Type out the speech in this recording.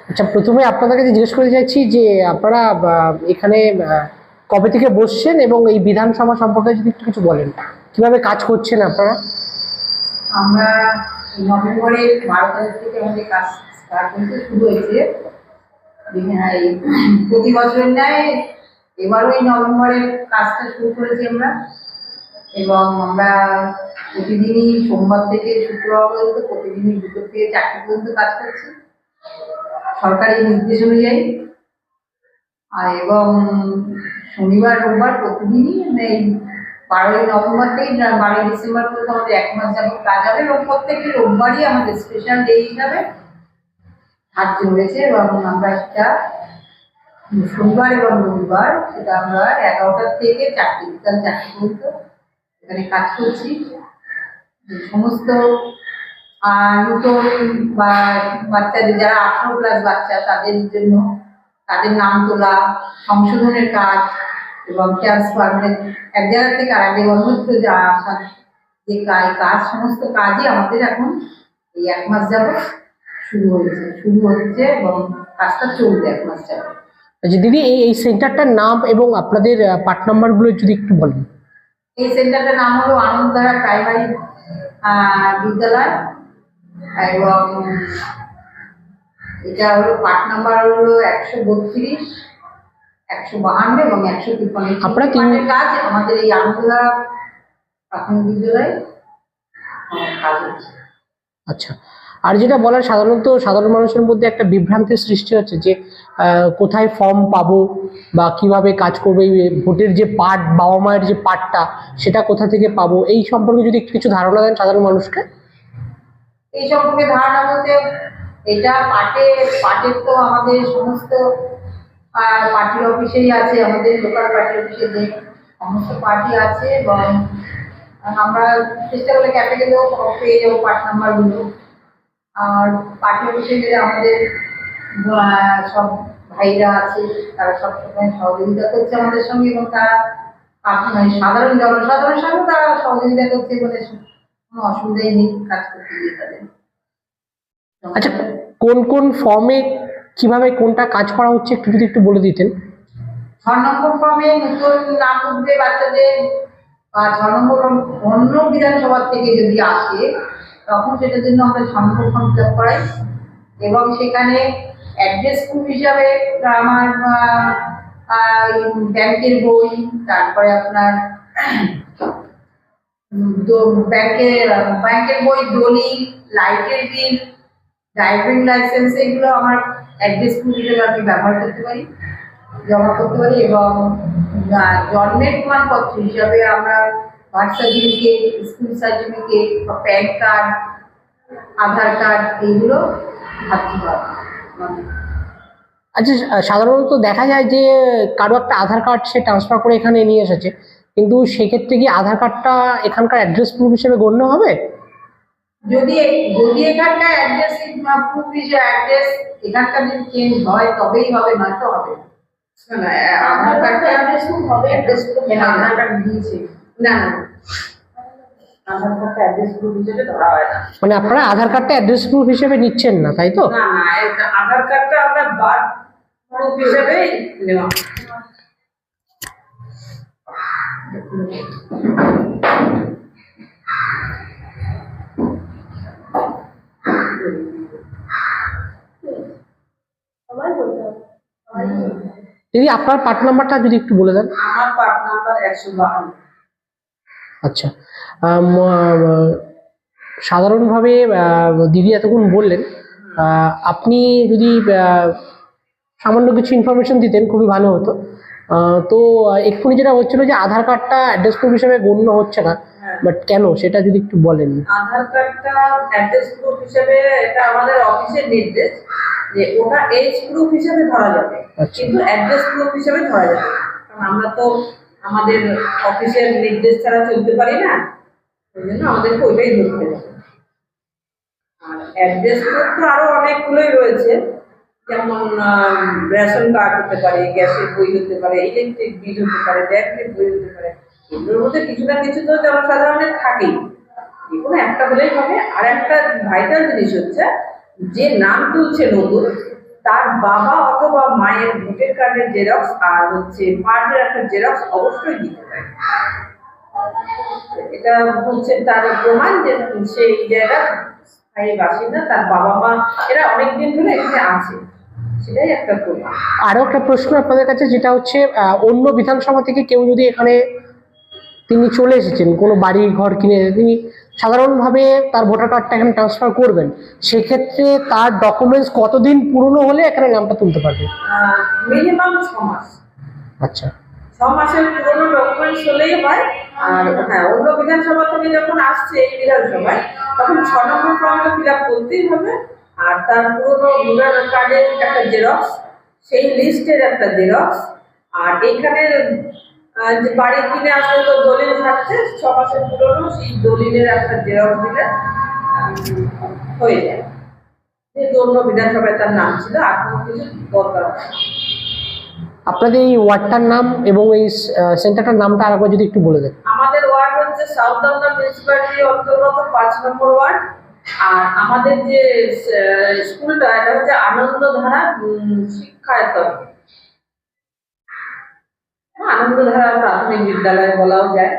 আচ্ছা, প্রথমে আপনাদের কাছে জিজ্ঞেস করতে চাইছি যে আপনারা এখানে কবে থেকে বসছেন এবং এই বিধানসভা সম্পর্কে যদি একটু কিছু বলেন, কিভাবে কাজ করছেন আপনারা? আমরা নভেম্বরের 12 তারিখ থেকে আমাদের কাজ স্টার্ট হয়েছে, শুরু হয়েছে। এই প্রতি বছরের ন্যায় এবারও এই নভেম্বরের কাজটা শুরু করেছি আমরা। এবং আমরা প্রতিদিনই সোমবার থেকে শুক্রবার পর্যন্ত প্রতিদিনই 2টো থেকে 4টে পর্যন্ত কাজ করছি সরকারি নির্দেশ অনুযায়ী। এবং শনিবার রোববার প্রতিদিনই এই 12ই নভেম্বর থেকে 12ই ডিসেম্বর পর্যন্ত আমাদের 1 মাস যাবত কাজ হবে এবং প্রত্যেকটি রোববারই আমাদের স্পেশাল ডে হিসাবে হাত রয়েছে। এবং আমরা সেটা শনিবার এবং রবিবার সেটা আমরা 11টা থেকে 4টে বিকাল 4টে পর্যন্ত এখানে কাজ করছি। সমস্ত নতুন বা বাচ্চাদের যারা 18+ বাচ্চা তাদের জন্য তাদের নাম তোলা, সংশোধনের কাজ এবং ট্রান্সফার, মানে এক জায়গা থেকে আরেক জায়গায় অন্যত্র যা আসার যে কাজ, সমস্ত কাজই আমাদের এখন এই 1 মাস যাবত শুরু হচ্ছে এবং কাজটা চলবে 1 মাস যাবত। আচ্ছা দিদি, এই সেন্টারটার নাম এবং আপনাদের পার্ট নাম্বারগুলো যদি একটু বলেন। এই সেন্টারটার নাম হলো আনন্দধারা প্রাইমারি বিদ্যালয় এবং এটা হলো পার্ট নাম্বার হলো 132, 152 এবং 153। আপনারা কাজ আমাদের এই আনন্দধারা প্রাথমিক বিদ্যালয়ে কাজ হচ্ছে। আচ্ছা, আর যেটা বলার, সাধারণত সাধারণ মানুষের মধ্যে একটা বিভ্রান্তির সৃষ্টি হচ্ছে যে কোথায় ফর্ম পাবো বা কিভাবে কাজ করবো, এই ভোটের যে পার্ট, বাবা মায়ের যে পার্টটা সেটা কোথা থেকে পাবো, এই সম্পর্কে যদি একটু কিছু ধারণা দেন সাধারণ মানুষকে। এই সম্পর্কে ধারণা বলতে, এটা পার্টের তো আমাদের সমস্ত পার্টির অফিসেই আছে, আমাদের লোকাল পার্টি অফিসে যে সমস্ত পার্টি আছে এবং আমরা চেষ্টা করলে ক্যাফে গেলেও পেয়ে যাবো পার্ট নাম্বারগুলো। আর পার্টি অফিসে গেলে আমাদের সব ভাইরা আছে, তারা সবসময় সহযোগিতা করছে আমাদের সঙ্গে এবং তারা সাধারণ জনসাধারণের সঙ্গে তারা সহযোগিতা করছে বলে কোনো অসুবিধাই নেই কাজ করতে গিয়ে তাদের। আচ্ছা, কোন কোন ফর্মে কিভাবে কোনটা কাজ করা হচ্ছে একটু যদি একটু বলে দিতেন। 6 নম্বর ফর্মে নতুন নাম উঠবে বাচ্চাদের, বা 6 নম্বর অন্য বিধানসভা থেকে যদি আসে তখন সেটার জন্য আমরা 6 নম্বর ফর্ম ফিল আপ করাই এবং সেখানে অ্যাড্রেস প্রুফ হিসাবে আমার ব্যাংকের বই, তারপরে আপনার ব্যাংকের বই, দলিল, লাইটের বিল, ড্রাইভিং লাইসেন্স, এগুলো আমার অ্যাড্রেস প্রুফ হিসেবে আমি ব্যবহার করতে পারি, জমা করতে পারি। এবং জন্মের প্রমাণপত্র হিসাবে আমরা birth certificate, school certificate, PAN card, Aadhaar card, এইগুলো ভাবতে পারি। আচ্ছা, সাধারণত দেখা যায় যে কারো একটা আধার কার্ড সে ট্রান্সফার করে এখানে নিয়ে এসেছে, কিন্তু সেক্ষেত্রে কি আধার কার্ডটা এখানকার অ্যাড্রেস প্রুফ হিসেবে গণ্য হবে? যদি এখানকার অ্যাড্রেস প্রুফ হিসেবে অ্যাড্রেস এখানকার যদি চেঞ্জ হয় তবেই হবে, নয়তো হবে না। আধার কার্ডটা অ্যাড্রেস প্রুফ হবে, অ্যাড্রেস প্রুফ আধার কার্ড দিয়েছে না, আধার কার্ডটা অ্যাড্রেস প্রুফ হিসেবে ধরা হয় না। মানে আপনারা আধার কার্ডটা অ্যাড্রেস প্রুফ হিসেবে নিচ্ছেন না, তাই তো? না, আধার কার্ডটা আমরা বার্থ প্রুফ হিসেবে নেওয়া। দিদি, আপনার পার্ট নাম্বারটা যদি একটু বলে দেন। আমার পার্ট নাম্বার 152। আচ্ছা, সাধারণভাবে দিদি এতক্ষণ বললেন, আপনি যদি সামান্য কিছু ইনফরমেশন দিতেন খুবই ভালো হতো। তো এক্ষুনি যেটা হচ্ছিল যে আধার কার্ডটা অ্যাড্রেস প্রুফ হিসেবে গণ্য হচ্ছে না, বাট কেন সেটা যদি একটু বলেন। আধার কার্ডটা অ্যাড্রেস প্রুফ হিসেবে, এটা আমাদের অফিসের নির্দেশ যে ওটা এজ প্রুফ হিসেবে ধরা যাবে, কিন্তু অ্যাড্রেস প্রুফ হিসেবে ধরা যাবে, কারণ আমরা তো আমাদের অফিসের নির্দেশ ছাড়া চলতে পারি না, ওই জন্য আমাদেরকে ওইটাই ধরতে হবে। আর অ্যাড্রেস প্রুফ তো আরো অনেকগুলোই রয়েছে, যেমন রেশন কার্ড হতে পারে, গ্যাসের বই হতে পারে, ইলেকট্রিক বিল হতে পারে, ব্যাংকের বই হতে পারে। এগুলোর মধ্যে কিছু না কিছু তো জনসাধারণের থাকেই, যে কোনো একটা হলেই হবে। আর একটা ভাইটাল জিনিস হচ্ছে যে নাম তুলছে নতুন, তার বাবা অথবা মায়ের ভোটার কার্ডের জেরক্স আর হচ্ছে পার্টের একটা জেরক্স অবশ্যই দিতে হবে। এটা হচ্ছে তার প্রমাণ যে সেই জায়গার স্থায়ী বাসিন্দা, তার বাবা মা এরা অনেকদিন ধরে এখানে আছে, সেটাই একটা প্রমাণ। আরো একটা প্রশ্ন আপনাদের কাছে, যেটা হচ্ছে অন্য বিধানসভা থেকে কেউ যদি এখানে তিনি চলে এসেছেন, কোনো বাড়ি ঘর কিনে তিনি সাধারণভাবে তার ভোটার কার্ডটা এখানে ট্রান্সফার করবেন, সেক্ষেত্রে তার ডকুমেন্টস কতদিন পুরনো হলে এখানে নামটা তুলতে পারবে? মিনিমাম 6 মাস। আচ্ছা। 6 মাসের পুরোনো ডকুমেন্টস হলেই হয়। আর হ্যাঁ, অন্য বিধানসভা থেকে যখন আসছে এই বিধানসভায়, তখন 6 নম্বর ফর্মটা ফিল আপ করতেই হবে। আর তার পুরোনো ভোটার কার্ডের একটা জেরক্স, সেই লিস্টের একটা জেরক্স, আর এইখানে যে বাড়ি কিনে আসলে তো দলিল থাকছে 6 মাসের পুরোনো, সেই দলিলের একটা জেরক্স দিলে হয়ে যায়। যেহেতু অন্য বিধানসভায় তার নাম ছিল, আর কোনো কিছু দরকার হয় না। আপনাদের এই ওয়ার্ডটার নাম এবং এই সেন্টারটার নামটা আরেকবার যদি একটু বলে দেন। আমাদের ওয়ার্ড হচ্ছে সাউথ দমদম মিউনিসিপ্যালিটির অন্তর্গত 5 নম্বর ওয়ার্ড। আর আমাদের যে স্কুলটা, এটা হচ্ছে আনন্দধারা শিক্ষায়তন, আনন্দধারা প্রাথমিক বিদ্যালয় বলাও যায়।